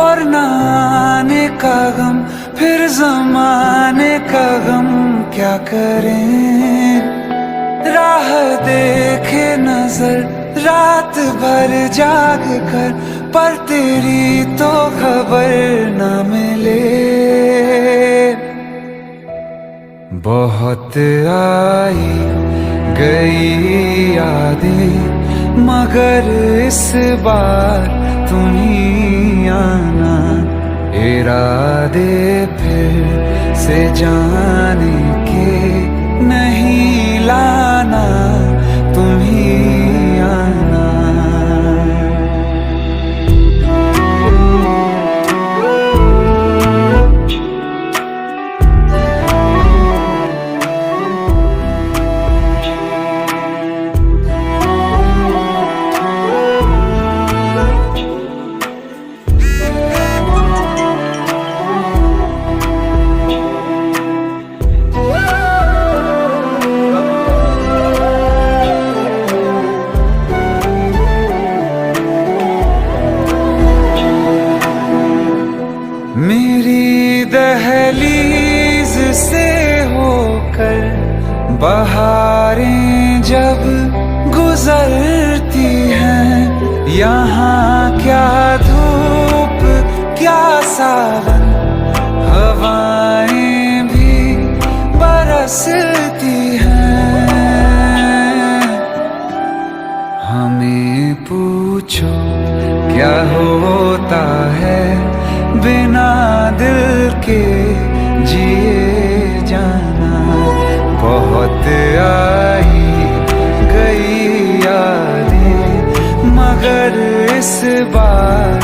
और न आने का गम, फिर ज़माने का गम क्या करें। राह देखे नजर रात भर जाग कर, पर तेरी तो खबर न मिले। बहुत आई गई यादें, मगर इस बार तुम ही आना। इरादे फिर से जाने के नहीं लाना, तुम ही आना। मेरी दहलीज से होकर बहारें जब गुजरती हैं, यहाँ क्या धूप क्या सावन, हवाएं भी बरसती हैं। हमें पूछो क्या होता है बिना दिल के जिए जाना। बहुत आई गई यादें, मगर इस बार